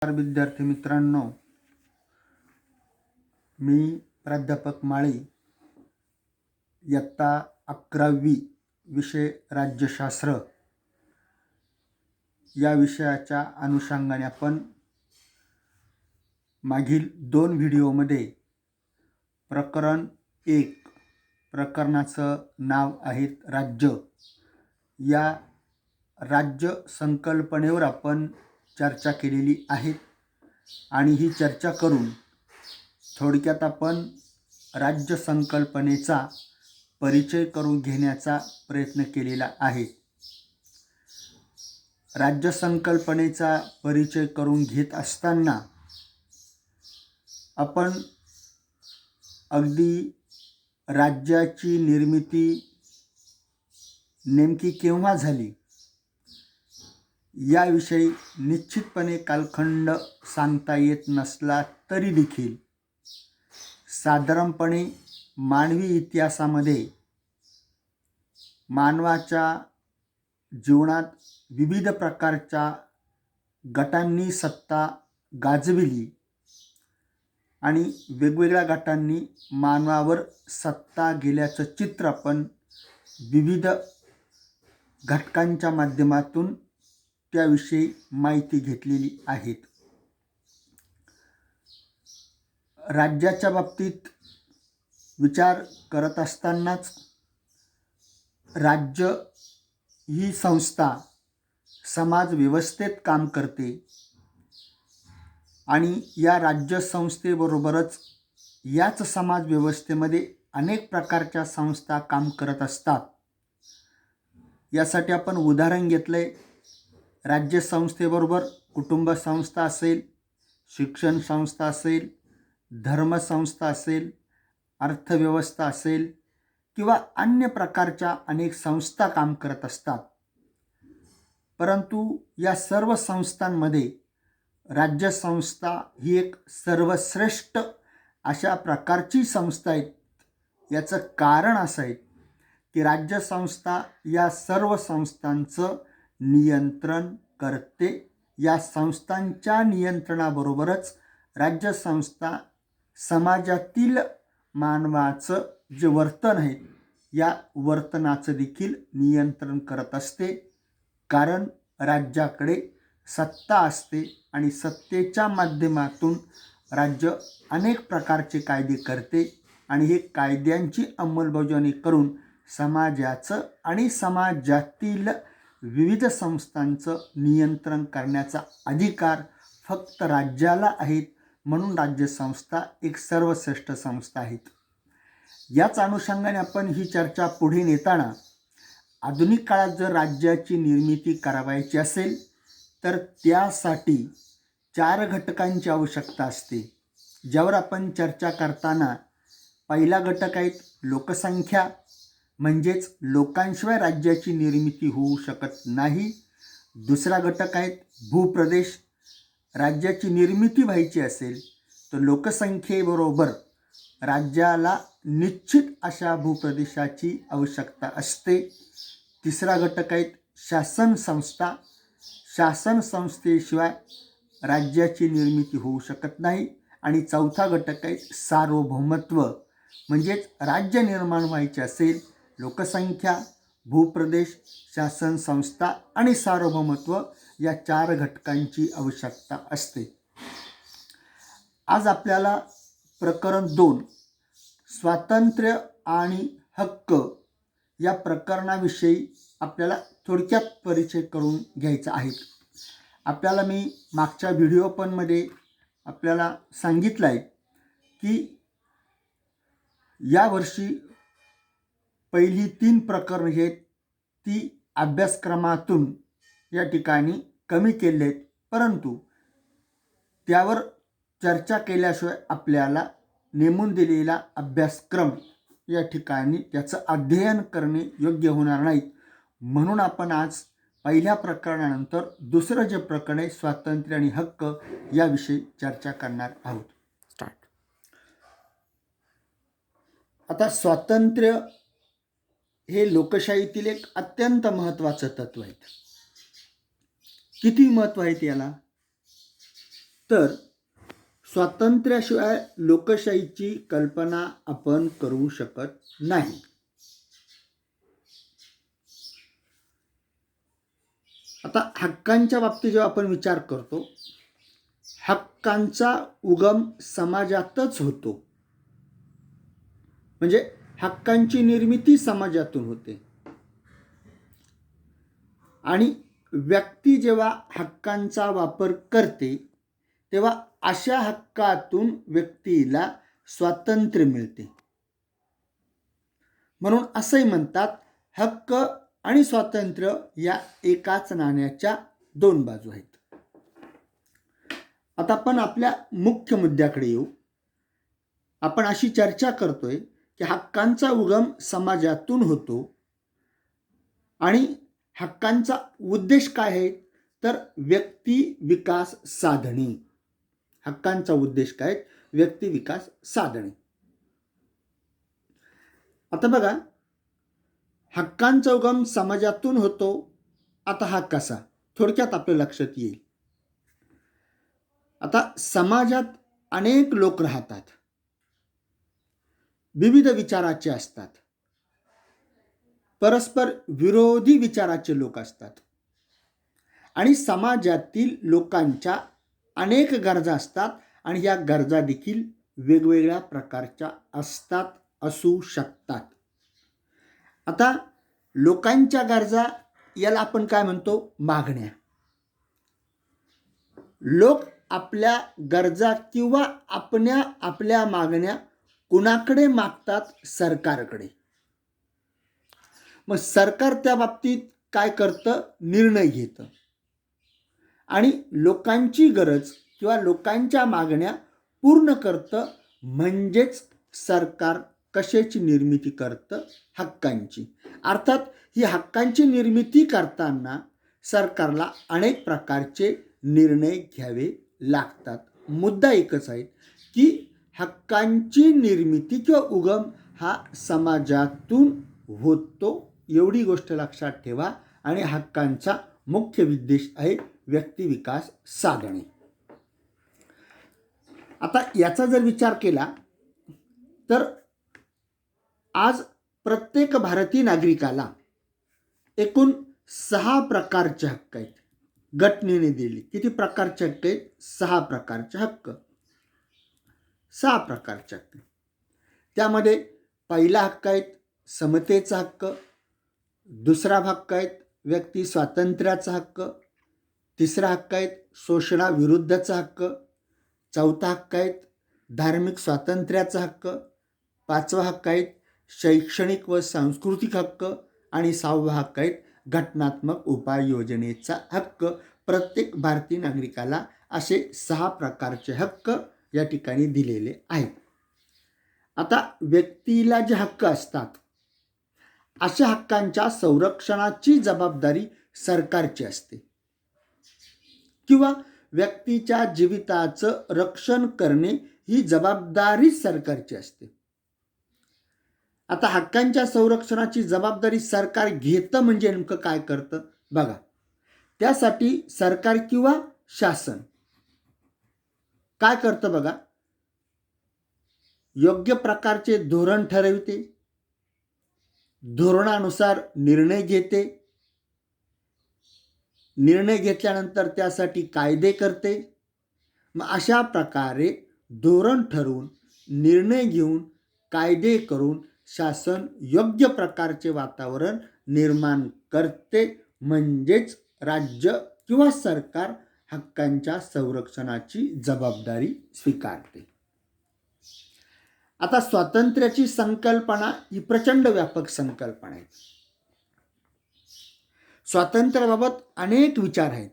विद्यार्थी मित्रांनो, मी प्राध्यापक माळी, इयत्ता 11वी, विषय राज्यशास्त्र या विषयाच्या अनुषंगाने आपण मागील 2 व्हिडिओमध्ये प्रकरण 1 प्रकरणाचं नाव आहे राज्य, या राज्य संकल्पनेवर आपण चर्चा केलेली आहे आणि ही चर्चा करून थोडक्यात आपण राज्य संकल्पनेचा परिचय करून घेण्याचा प्रयत्न केलेला आहे. राज्य संकल्पनेचा परिचय करून घेत असताना आपण अगदी राज्याची निर्मिती नेमकी केव्हा झाली याविषयी निश्चितपणे कालखंड सांगता येत नसला तरी देखील साधारणपणे मानवी इतिहासामध्ये मानवाच्या जीवनात विविध प्रकारच्या गटांनी सत्ता गाजविली आणि वेगवेगळ्या गटांनी मानवावर सत्ता गेल्याचं चित्र आपण विविध घटकांच्या माध्यमातून त्याविषयी माहिती घेतलेली आहे. राज्याच्या बाबतीत विचार करत असतानाच राज्य ही संस्था समाज व्यवस्थेत काम करते आणि या राज्य संस्थेबरोबरच याच समाज व्यवस्थेमध्ये अनेक प्रकारच्या संस्था काम करत असतात. यासाठी आपण उदाहरण घेतलंय. राज्य संस्थेबरोबर कुटुंब संस्था असेल, शिक्षण संस्था असेल, धर्मसंस्था असेल, अर्थव्यवस्था असेल किंवा अन्य प्रकारच्या अनेक संस्था काम करत असतात. परंतु या सर्व संस्थांमध्ये राज्य संस्था ही एक सर्वश्रेष्ठ अशा प्रकारची संस्था आहे. याचं कारण असं आहे की राज्य संस्था या सर्व संस्थांचं नियंत्रण करते. या संस्थांच्या नियंत्रणाबरोबरच राज्य संस्था समाजातील मानवाचं जे वर्तन आहे या वर्तनाचं देखील नियंत्रण करत असते. कारण राज्याकडे सत्ता असते आणि सत्तेच्या माध्यमातून राज्य अनेक प्रकारचे कायदे करते आणि हे कायद्यांची अंमलबजावणी करून समाजाचं आणि समाजातील विविध संस्थांचं नियंत्रण करण्याचा अधिकार फक्त राज्याला आहेत. म्हणून राज्य संस्था एक सर्वश्रेष्ठ संस्था आहेत. याच अनुषंगाने आपण ही चर्चा पुढे नेताना आधुनिक काळात जर राज्याची निर्मिती करावायची असेल तर त्यासाठी 4 घटकांची आवश्यकता असते, ज्यावर आपण चर्चा करताना पहिला घटक आहे लोकसंख्या, म्हणजेच लोकांशिवाय राज्याची निर्मिती होऊ शकत नाही. दुसरा घटक आहे भूप्रदेश. राज्याची निर्मिती व्हायची असेल तर लोकसंख्येबरोबर राज्याला निश्चित अशा भूप्रदेशाची आवश्यकता असते. तिसरा घटक आहे शासन संस्था. शासन संस्थेशिवाय राज्याची निर्मिती होऊ शकत नाही. आणि चौथा घटक आहे सार्वभौमत्व. म्हणजेच राज्य निर्माण व्हायचे असेल लोकसंख्या, भूप्रदेश, शासन संस्था आणि सार्वभौमत्व या 4 घटकांची आवश्यकता असते. आज आपल्याला प्रकरण 2 स्वातंत्र्य आणि हक्क या प्रकरणाविषयी आपल्याला थोडक्यात परिचय करून घ्यायचा आहे. आपल्याला मी मागच्या व्हिडिओमध्ये आपल्याला सांगितलं आहे की यावर्षी पहिली 3 प्रकरण आहेत ती अभ्यासक्रमातून या ठिकाणी कमी केले आहेत, परंतु त्यावर चर्चा केल्याशिवाय आपल्याला नेमून दिलेला अभ्यासक्रम या ठिकाणी त्याचं अध्ययन करणे योग्य होणार नाही. म्हणून आपण आज पहिल्या प्रकरणानंतर दुसरं जे प्रकरण आहे स्वातंत्र्य आणि हक्क याविषयी चर्चा करणार आहोत. आता स्वातंत्र्य हे लोकशाहीतील एक अत्यंत महत्त्वाचं तत्व आहे. किती महत्त्व आहे याला? तर स्वातंत्र्याशिवाय लोकशाहीची कल्पना आपण करू शकत नाही. आता हक्कांच्या बाबतीत जेव्हा आपण विचार करतो, हक्कांचा उगम समाजातच होतो. म्हणजे हक्कांची निर्मिती समाजातून होते आणि व्यक्ती जेव्हा हक्कांचा वापर करते तेव्हा अशा हक्कातून व्यक्तीला स्वातंत्र्य मिळते. म्हणून असंही म्हणतात, हक्क आणि स्वातंत्र्य या एकाच नाण्याच्या दोन बाजू आहेत. आता आपण आपल्या मुख्य मुद्द्याकडे येऊ. आपण अशी चर्चा करतोय की हक्कांचा उगम समाजातून होतो आणि हक्कांचा उद्देश काय आहे, तर व्यक्ती विकास साधणे. हक्कांचा उद्देश काय, व्यक्ती विकास साधणे. आता बघा, हक्कांचा उगम समाजातून होतो. आता हा कसा, थोडक्यात आपल्या लक्षात येईल. आता समाजात अनेक लोक राहतात, विविध विचाराचे असतात, परस्पर विरोधी विचाराचे लोक असतात आणि समाजातील लोकांच्या अनेक गरजा असतात आणि या गरजा देखील वेगवेगळ्या प्रकारच्या असू शकतात. आता लोकांच्या गरजा याला आपण काय म्हणतो, मागण्या. लोक आपल्या गरजा किंवा आपल्या मागण्या कुणाकडे मागतात, सरकारकडे. मग सरकार त्या बाबतीत काय करतं, निर्णय घेतं आणि लोकांची गरज किंवा लोकांच्या मागण्या पूर्ण करतं. म्हणजेच सरकार कशाची निर्मिती करतं, हक्कांची. अर्थात ही हक्कांची निर्मिती करताना सरकारला अनेक प्रकारचे निर्णय घ्यावे लागतात. मुद्दा एकच आहे की हक्कांची निर्मिती किंवा उगम हा समाजातून होतो, एवढी गोष्ट लक्षात ठेवा. आणि हक्कांचा मुख्य उद्देश आहे व्यक्ती विकास साधणे. आता याचा जर विचार केला तर आज प्रत्येक भारतीय नागरिकाला एकूण 6 प्रकारचे हक्क आहेत. घटनेने दिले किती प्रकारचे हक्क आहेत, 6 प्रकारचे हक्क. 6 प्रकारचे हक्क. त्यामध्ये पहिला हक्क आहे समतेचा हक्क, दुसरा हक्क आहे व्यक्ती स्वातंत्र्याचा हक्क, तिसरा हक्क आहे शोषणाविरुद्धचा हक्क, चौथा हक्क आहे धार्मिक स्वातंत्र्याचा हक्क, पाचवा हक्क आहे शैक्षणिक व सांस्कृतिक हक्क आणि 6वा हक्क आहे घटनात्मक उपाययोजनेचा हक्क. प्रत्येक भारतीय नागरिकाला असे 6 प्रकारचे हक्क या ठिकाणी दिलेले आहेत. आता व्यक्तीला जे हक्क असतात अशा हक्कांच्या संरक्षणाची जबाबदारी सरकारची असते किंवा व्यक्तीच्या जीविताचं रक्षण करणे ही जबाबदारी सरकारची असते. आता हक्कांच्या संरक्षणाची जबाबदारी सरकार घेतं म्हणजे नेमकं काय करतं बघा. त्यासाठी सरकार किंवा शासन काय करतं बघा, योग्य प्रकारचे धोरण ठरवते, धोरणानुसार निर्णय घेते, निर्णय घेतल्यानंतर त्यासाठी कायदे करते. मग अशा प्रकारे धोरण ठरवून, निर्णय घेऊन, कायदे करून शासन योग्य प्रकारचे वातावरण निर्माण करते. म्हणजेच राज्य किंवा सरकार हक्कांच्या संरक्षणाची जबाबदारी स्वीकारते. आता स्वातंत्र्याची संकल्पना ही प्रचंड व्यापक संकल्पना आहे. स्वातंत्र्याबाबत अनेक विचार आहेत.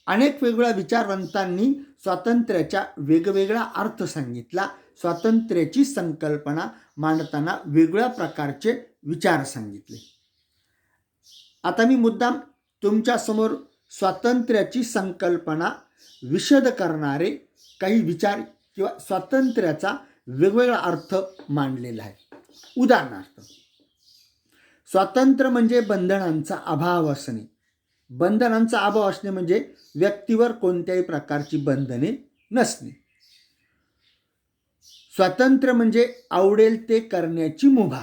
अनेक वेगवेगळ्या विचारवंतांनी स्वातंत्र्याच्या वेगवेगळा अर्थ सांगितला. स्वातंत्र्याची संकल्पना मांडताना वेगवेगळ्या प्रकारचे विचार सांगितले. आता मी मुद्दाम तुमच्यासमोर स्वातंत्र्याची संकल्पना विशद करणारे काही विचार किंवा स्वातंत्र्याचा वेगवेगळा अर्थ मांडलेला आहे. उदाहरणार्थ, स्वातंत्र्य म्हणजे बंधनांचा अभाव असणे. बंधनांचा अभाव असणे म्हणजे व्यक्तीवर कोणत्याही प्रकारची बंधने नसणे. स्वातंत्र्य म्हणजे आवडेल ते करण्याची मुभा.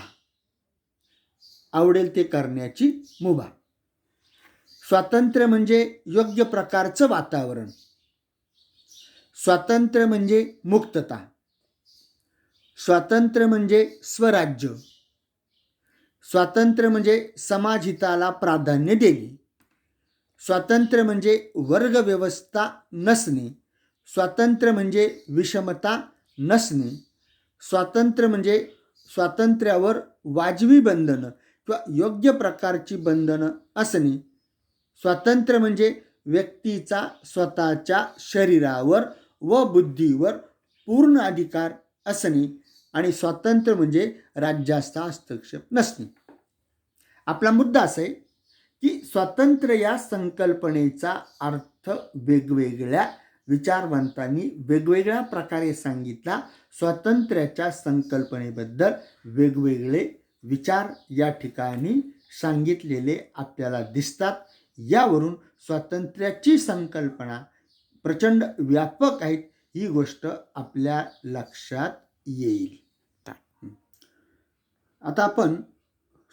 आवडेल ते करण्याची मुभा. स्वातंत्र्य म्हणजे योग्य प्रकारचं वातावरण. स्वातंत्र्य म्हणजे मुक्तता. स्वातंत्र्य म्हणजे स्वराज्य. स्वातंत्र्य म्हणजे समाजहिताला प्राधान्य देणे. स्वातंत्र्य म्हणजे वर्गव्यवस्था नसणे. स्वातंत्र्य म्हणजे विषमता नसणे. स्वातंत्र्य म्हणजे स्वातंत्र्यावर वाजवी बंधनं किंवा योग्य प्रकारची बंधनं असणे. स्वातंत्र्य म्हणजे व्यक्तीचा स्वतःच्या शरीरावर व बुद्धीवर पूर्ण अधिकार असणे. आणि स्वातंत्र्य म्हणजे राज्याचा हस्तक्षेप नसणे. आपला मुद्दा असा आहे की स्वातंत्र्य या संकल्पनेचा अर्थ वेगवेगळ्या विचारवंतांनी वेगवेगळ्या प्रकारे सांगितला. स्वातंत्र्याच्या संकल्पनेबद्दल वेगवेगळे विचार या ठिकाणी सांगितलेले आपल्याला दिसतात. यावरून स्वातंत्र्याची संकल्पना प्रचंड व्यापक आहे ही गोष्ट आपल्या लक्षात येईल. आता आपण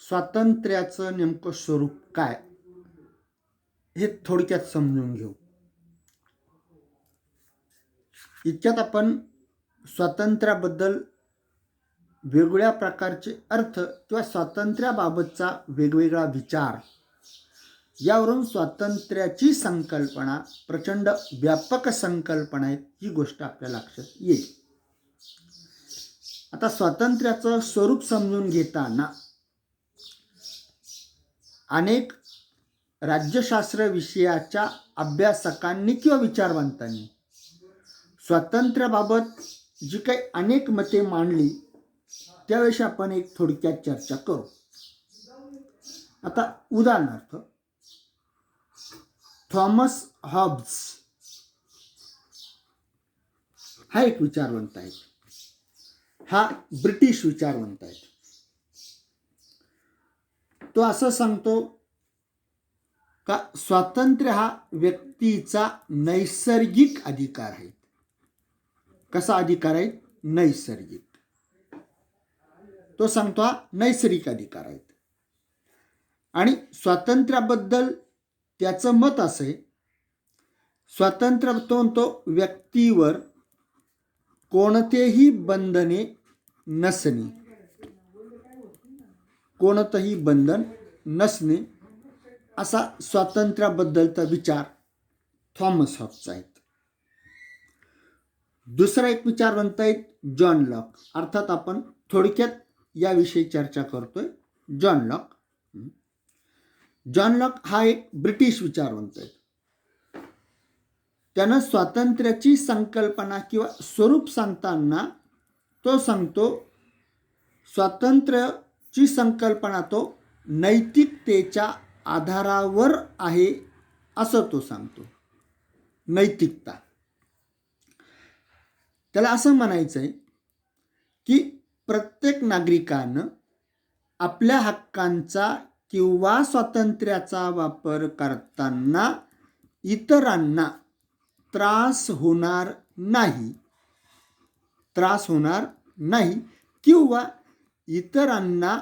स्वातंत्र्याचं नेमकं स्वरूप काय हे थोडक्यात समजून घेऊ. इतक्यात आपण स्वातंत्र्याबद्दल वेगवेगळ्या प्रकारचे अर्थ किंवा स्वातंत्र्याबाबतचा वेगवेगळा विचार यावरून स्वातंत्र्याची संकल्पना प्रचंड व्यापक संकल्पना आहे ही गोष्ट आपल्या लक्षात येईल. आता स्वातंत्र्याचं स्वरूप समजून घेताना अनेक राज्यशास्त्र विषयाच्या अभ्यासकांनी किंवा विचारवंतांनी स्वातंत्र्याबाबत जी काही अनेक मते मांडली त्याविषयी आपण एक थोडक्यात चर्चा करू. आता उदाहरणार्थ थॉमस हॉब्स हा एक विचारवंत आहे. हा ब्रिटिश विचारवंत आहे. तो असं सांगतो का स्वातंत्र्य हा व्यक्तीचा नैसर्गिक अधिकार आहे. कसा अधिकार आहे? नैसर्गिक. तो सांगतो हा नैसर्गिक अधिकार आहे. आणि स्वातंत्र्याबद्दल त्याचं मत असं आहे, स्वातंत्र्य तो व्यक्तीवर कोणतेही बंधने नसणे. कोणतंही बंधन नसणे असा स्वातंत्र्याबद्दलचा विचार थॉमस हॉब्सचा आहे. दुसरा एक विचारवंत आहेत जॉन लॉक. अर्थात आपण थोडक्यात याविषयी चर्चा करतोय. John Locke. जॉन लॉक हा एक ब्रिटिश विचारवंत आहे. त्यानं स्वातंत्र्याची संकल्पना किंवा स्वरूप सांगताना तो सांगतो स्वातंत्र्याची संकल्पना तो नैतिकतेच्या आधारावर आहे असं तो सांगतो. नैतिकता. त्याला असं म्हणायचं आहे की प्रत्येक नागरिकानं आपल्या हक्कांचा किंवा स्वातंत्र्याचा वापर करताना इतरांना त्रास होणार नाही किंवा इतरांना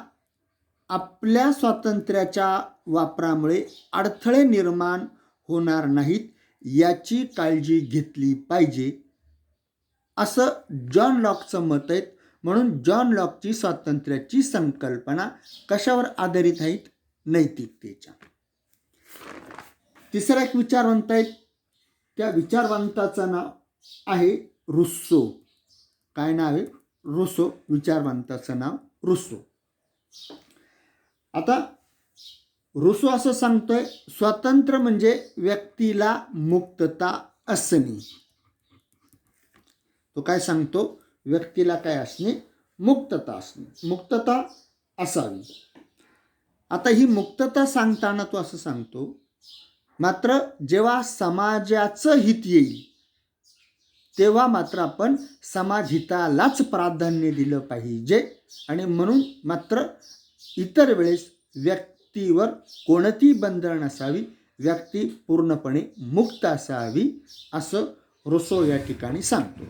आपल्या स्वातंत्र्याच्या वापरामुळे अडथळे निर्माण होणार नाहीत याची काळजी घेतली पाहिजे असं जॉन लॉकचं मत आहे. म्हणून जॉन लॉकची स्वातंत्र्याची संकल्पना कशावर आधारित आहेत? नैतिकतेच्या. तिसरा एक विचारवंत आहेत. त्या विचारवंताचं नाव आहे रुस्सो. काय नाव आहे? रुस्सो. विचारवंताचं नाव रुस्सो. आता रुस्सो असं सांगतोय स्वातंत्र्य म्हणजे व्यक्तीला मुक्तता असणे. तो काय सांगतो? व्यक्तीला काय असणे? मुक्तता असणे. मुक्तता असावी. आता ही मुक्तता सांगताना तो असं सांगतो मात्र जेव्हा समाजाचं हित येईल तेव्हा मात्र आपण समाजहितालाच प्राधान्य दिलं पाहिजे. आणि म्हणून मात्र इतर वेळेस व्यक्तीवर कोणतीही बंधनं नसावी. व्यक्ती पूर्णपणे मुक्त असावी असं रुसो या ठिकाणी सांगतो.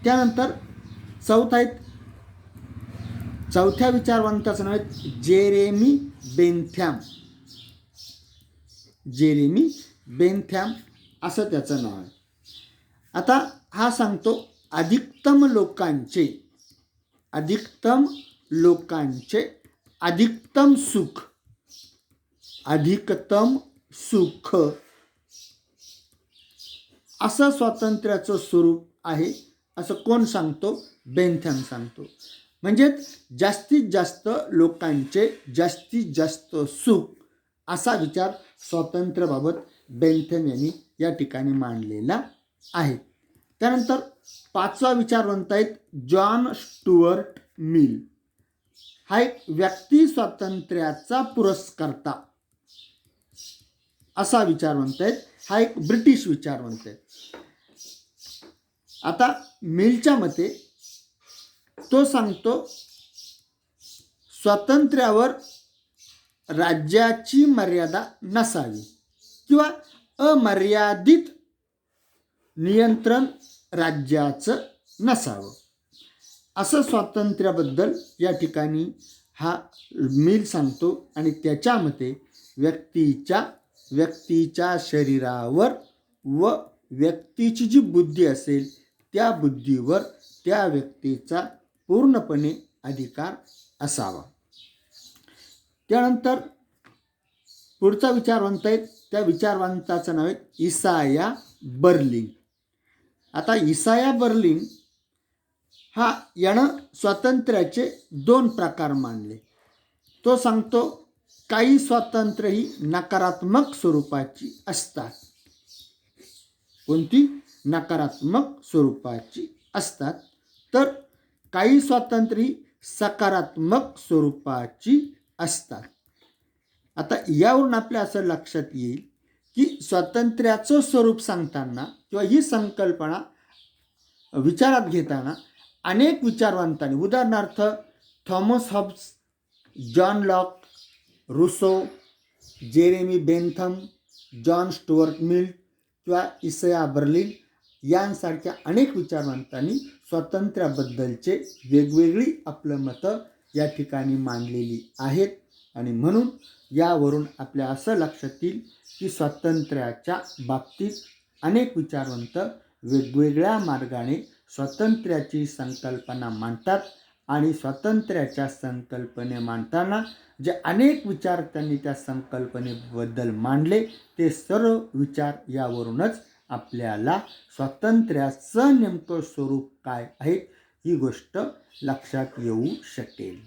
त्यानंतर चौथ्या विचारवंताचं नाव आहे जेरेमी बेंथॅम असं त्याचं नाव आहे. आता हा सांगतो अधिकतम लोकांचे अधिकतम सुख असं स्वातंत्र्याचं स्वरूप आहे असं कोण सांगतो? बेंथॅम सांगतो. म्हणजे जास्तीत जास्त लोकांचे जास्तीत जास्त सुख असा विचार स्वातंत्र्याबाबत बेंथॅम यांनी या ठिकाणी मांडलेला आहे. त्यानंतर पाचवा विचारवंत आहेत जॉन स्टुअर्ट मिल. हा एक व्यक्ती स्वातंत्र्याचा पुरस्कर्ता असा विचारवंत आहेत. हा एक ब्रिटिश विचारवंत आहे. आता मिलच्या मते तो सांगतो स्वातंत्र्यावर राज्याची मर्यादा नसावी किंवा अमर्यादित नियंत्रण राज्याचं नसावं असं स्वातंत्र्याबद्दल या ठिकाणी हा मिल सांगतो. आणि त्याच्या मते व्यक्तीच्या शरीरावर व व्यक्तीची जी बुद्धी असेल त्या बुद्धीवर त्या व्यक्तीचा पूर्णपणे अधिकार असावा. त्यानंतर पुढचा विचारवंत आहे त्या विचारवंताचं नाव आहे इसाया बर्लिन. आता इसाया बर्लिन यानं स्वातंत्र्याचे दोन प्रकार मानले. तो सांगतो काही स्वातंत्र्य ही नकारात्मक स्वरूपाची असतात. कोणती? नकारात्मक स्वरूपाची असतात. तर काही स्वातंत्र्य ही सकारात्मक स्वरूपाची असतात. आता यावरून आपल्या असं लक्षात येईल की स्वातंत्र्याचं स्वरूप सांगताना किंवा ही संकल्पना विचारात घेताना अनेक विचारवंतांनी, उदाहरणार्थ Thomas Hobbes, John Locke, Rousseau, Jeremy Bentham, John Stuart Mill किंवा इसाया बर्लिन यांसारख्या अनेक विचारवंतांनी स्वातंत्र्याबद्दलचे वेगवेगळी आपलं मतं या ठिकाणी मांडलेली आहेत. आणि म्हणून यावरून आपल्या असं लक्षात येईल की स्वातंत्र्याच्या बाबतीत अनेक विचारवंत वेगवेगळ्या मार्गाने स्वातंत्र्याची संकल्पना मांडतात. आणि स्वातंत्र्याच्या संकल्पने मांडताना जे अनेक विचार त्यांनी त्या संकल्पनेबद्दल मांडले ते सर्व विचार यावरूनच आपल्याला स्वातंत्र्याचं नेमकं स्वरूप काय आहे ही गोष्ट लक्षात येऊ शकेल.